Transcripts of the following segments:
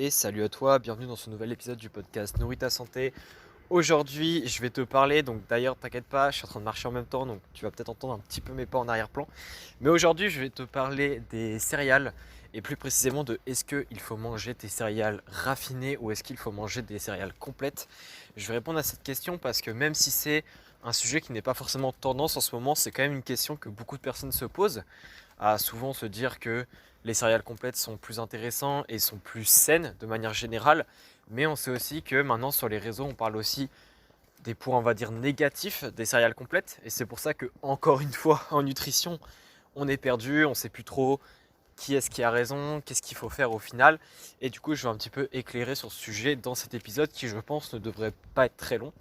et salut à toi, bienvenue dans ce nouvel épisode du podcast Nourris ta santé. Aujourd'hui, je vais te parler, donc d'ailleurs t'inquiète pas, je suis en train de marcher en même temps, donc tu vas peut-être entendre un petit peu mes pas en arrière-plan. Mais aujourd'hui, je vais te parler des céréales et plus précisément de est-ce qu'il faut manger des céréales raffinées ou est-ce qu'il faut manger des céréales complètes. Je vais répondre à cette question parce que même si c'est un sujet qui n'est pas forcément tendance en ce moment, c'est quand même une question que beaucoup de personnes se posent, à souvent se dire que les céréales complètes sont plus intéressants et sont plus saines de manière générale. Mais on sait aussi que maintenant sur les réseaux, on parle aussi des points, on va dire, négatifs des céréales complètes. Et c'est pour ça que, encore une fois, en nutrition, on est perdu, on ne sait plus trop qui est-ce qui a raison, qu'est-ce qu'il faut faire au final. Et du coup, je vais un petit peu éclairer sur ce sujet dans cet épisode qui, je pense, ne devrait pas être très long.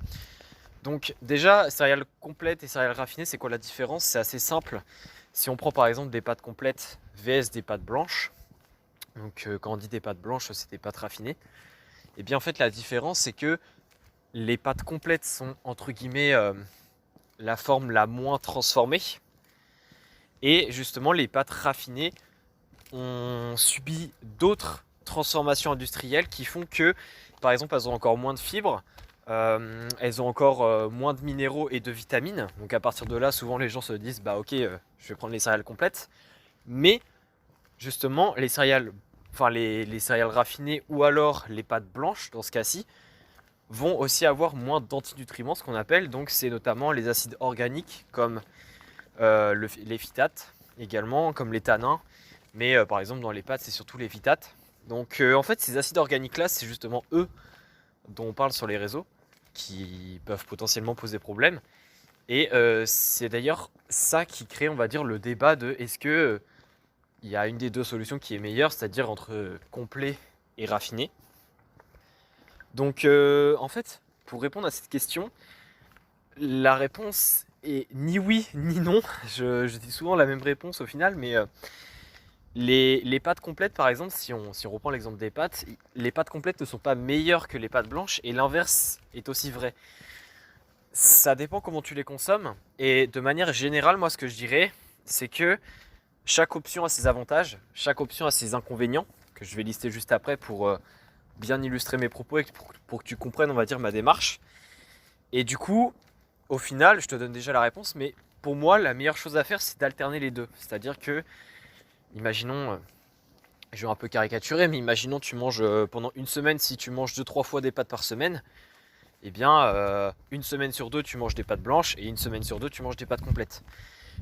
Donc déjà, céréales complètes et céréales raffinées, c'est quoi la différence? C'est assez simple. Si on prend par exemple des pâtes complètes vs des pâtes blanches, donc quand on dit des pâtes blanches, c'est des pâtes raffinées, et bien en fait la différence c'est que les pâtes complètes sont entre guillemets la forme la moins transformée, et justement les pâtes raffinées ont subi d'autres transformations industrielles qui font que, par exemple, elles ont encore moins de fibres, elles ont encore moins de minéraux et de vitamines. Donc à partir de là, souvent les gens se disent, bah ok, je vais prendre les céréales complètes. Mais justement, les céréales, enfin les céréales raffinées ou alors les pâtes blanches, dans ce cas-ci, vont aussi avoir moins d'antinutriments, ce qu'on appelle. Donc c'est notamment les acides organiques comme les phytates également, comme les tanins. Mais par exemple dans les pâtes, c'est surtout les phytates. Donc en fait, ces acides organiques-là, c'est justement eux dont on parle sur les réseaux, qui peuvent potentiellement poser problème. Et c'est d'ailleurs ça qui crée, on va dire, le débat de est-ce que il y a une des deux solutions qui est meilleure, c'est-à-dire entre complet et raffiné. Donc en fait, pour répondre à cette question, la réponse est ni oui ni non. Je dis souvent la même réponse au final, mais les pâtes complètes, par exemple, si on reprend l'exemple des pâtes, les pâtes complètes ne sont pas meilleures que les pâtes blanches et l'inverse est aussi vrai. Ça dépend comment tu les consommes et de manière générale, moi ce que je dirais, c'est que chaque option a ses avantages, chaque option a ses inconvénients, que je vais lister juste après pour bien illustrer mes propos et pour que tu comprennes, on va dire, ma démarche. Et du coup, au final, je te donne déjà la réponse, mais pour moi, la meilleure chose à faire, c'est d'alterner les deux. C'est-à-dire que, imaginons, je vais un peu caricaturer, mais imaginons tu manges pendant une semaine, si tu manges 2-3 fois des pâtes par semaine, eh bien, une semaine sur deux, tu manges des pâtes blanches et une semaine sur deux, tu manges des pâtes complètes.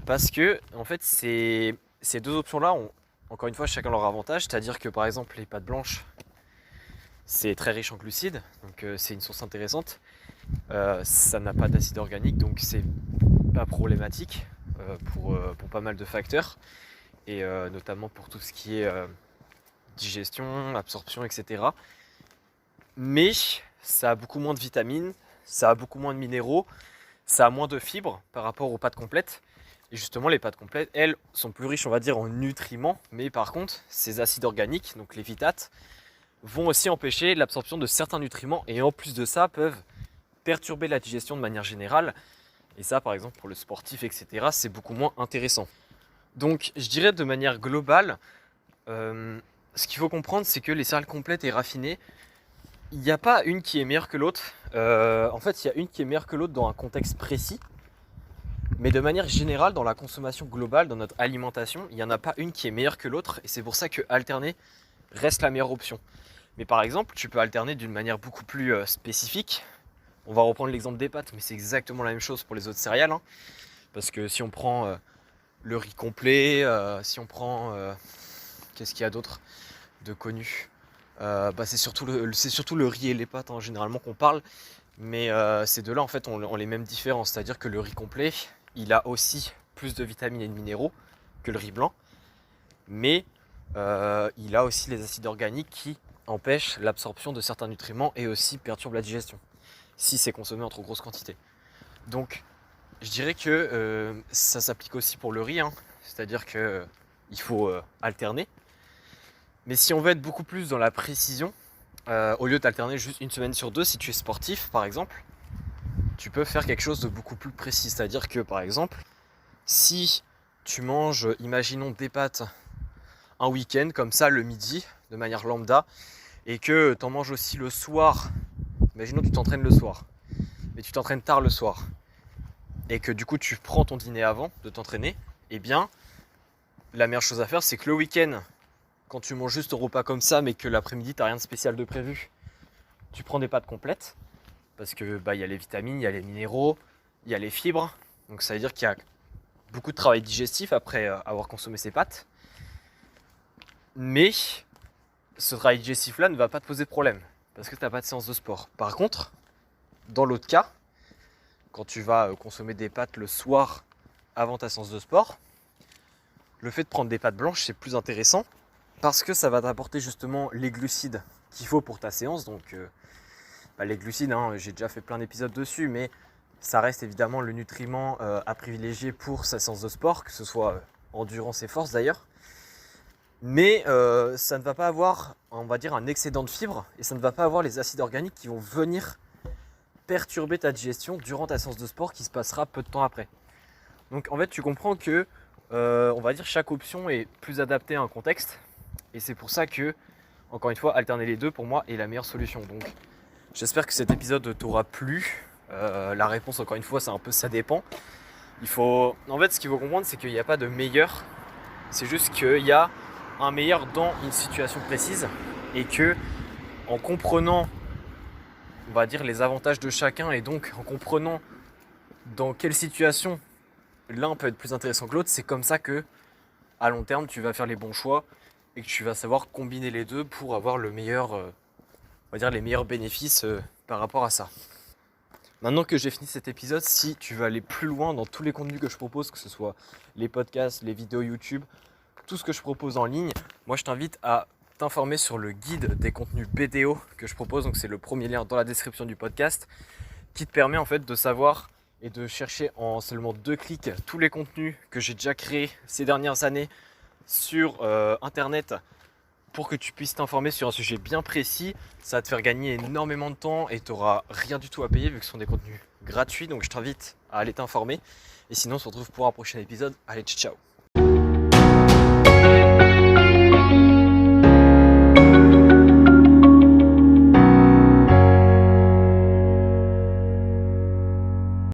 Parce que, en fait, ces deux options-là ont, encore une fois, chacun leur avantage. C'est-à-dire que, par exemple, les pâtes blanches, c'est très riche en glucides, donc c'est une source intéressante. Ça n'a pas d'acide organique, donc c'est pas problématique pour pas mal de facteurs, et notamment pour tout ce qui est digestion, absorption, etc. Mais ça a beaucoup moins de vitamines, ça a beaucoup moins de minéraux, ça a moins de fibres par rapport aux pâtes complètes. Et justement, les pâtes complètes, elles, sont plus riches, on va dire, en nutriments. Mais par contre, ces acides organiques, donc les phytates, vont aussi empêcher l'absorption de certains nutriments. Et en plus de ça, peuvent perturber la digestion de manière générale. Et ça, par exemple, pour le sportif, etc., c'est beaucoup moins intéressant. Donc, je dirais de manière globale, ce qu'il faut comprendre, c'est que les céréales complètes et raffinées, il n'y a pas une qui est meilleure que l'autre. En fait, il y a une qui est meilleure que l'autre dans un contexte précis. Mais de manière générale, dans la consommation globale, dans notre alimentation, il n'y en a pas une qui est meilleure que l'autre. Et c'est pour ça que alterner reste la meilleure option. Mais par exemple, tu peux alterner d'une manière beaucoup plus spécifique. On va reprendre l'exemple des pâtes, mais c'est exactement la même chose pour les autres céréales. Hein. Parce que si on prend le riz complet, si on prend... qu'est-ce qu'il y a d'autre de connu? C'est surtout le riz et les pâtes hein, généralement qu'on parle. Mais ces deux-là, en fait, ont les mêmes différences. C'est-à-dire que le riz complet, il a aussi plus de vitamines et de minéraux que le riz blanc. Mais il a aussi les acides organiques qui empêchent l'absorption de certains nutriments et aussi perturbent la digestion, si c'est consommé en trop grosse quantité. Donc, je dirais que ça s'applique aussi pour le riz. Hein. C'est-à-dire qu'il faut alterner. Mais si on veut être beaucoup plus dans la précision, au lieu d'alterner juste une semaine sur deux, si tu es sportif par exemple, tu peux faire quelque chose de beaucoup plus précis. C'est-à-dire que par exemple, si tu manges, imaginons des pâtes un week-end comme ça le midi, de manière lambda, et que tu en manges aussi le soir, imaginons que tu t'entraînes le soir, mais tu t'entraînes tard le soir, et que du coup tu prends ton dîner avant de t'entraîner, eh bien la meilleure chose à faire, c'est que le week-end, quand tu manges juste ton repas comme ça, mais que l'après-midi tu n'as rien de spécial de prévu, tu prends des pâtes complètes, parce que y a les vitamines, il y a les minéraux, il y a les fibres, donc ça veut dire qu'il y a beaucoup de travail digestif après avoir consommé ces pâtes. Mais ce travail digestif là ne va pas te poser de problème parce que tu n'as pas de séance de sport. Par contre, dans l'autre cas, quand tu vas consommer des pâtes le soir avant ta séance de sport, le fait de prendre des pâtes blanches, c'est plus intéressant parce que ça va t'apporter justement les glucides qu'il faut pour ta séance. Donc les glucides, j'ai déjà fait plein d'épisodes dessus, mais ça reste évidemment le nutriment à privilégier pour sa séance de sport, que ce soit endurance et force d'ailleurs. Mais ça ne va pas avoir, on va dire, un excédent de fibres et ça ne va pas avoir les acides organiques qui vont venir perturber ta digestion durant ta séance de sport qui se passera peu de temps après. Donc en fait, tu comprends que, on va dire, chaque option est plus adaptée à un contexte et c'est pour ça que, encore une fois, alterner les deux pour moi est la meilleure solution. Donc j'espère que cet épisode t'aura plu. La réponse, encore une fois, c'est un peu ça dépend. En fait, ce qu'il faut comprendre, c'est qu'il n'y a pas de meilleur. C'est juste qu'il y a un meilleur dans une situation précise et que en comprenant, on va dire, les avantages de chacun et donc en comprenant dans quelle situation l'un peut être plus intéressant que l'autre, c'est comme ça que à long terme tu vas faire les bons choix et que tu vas savoir combiner les deux pour avoir le meilleur, on va dire, les meilleurs bénéfices par rapport à ça. Maintenant que j'ai fini cet épisode, si tu veux aller plus loin dans tous les contenus que je propose, que ce soit les podcasts, les vidéos YouTube, tout ce que je propose en ligne, moi je t'invite à t'informer sur le guide des contenus BDO que je propose. Donc c'est le premier lien dans la description du podcast qui te permet en fait de savoir et de chercher en seulement 2 clics tous les contenus que j'ai déjà créés ces dernières années sur internet pour que tu puisses t'informer sur un sujet bien précis. Ça va te faire gagner énormément de temps et tu n'auras rien du tout à payer vu que ce sont des contenus gratuits. Donc je t'invite à aller t'informer. Et sinon on se retrouve pour un prochain épisode. Allez, ciao.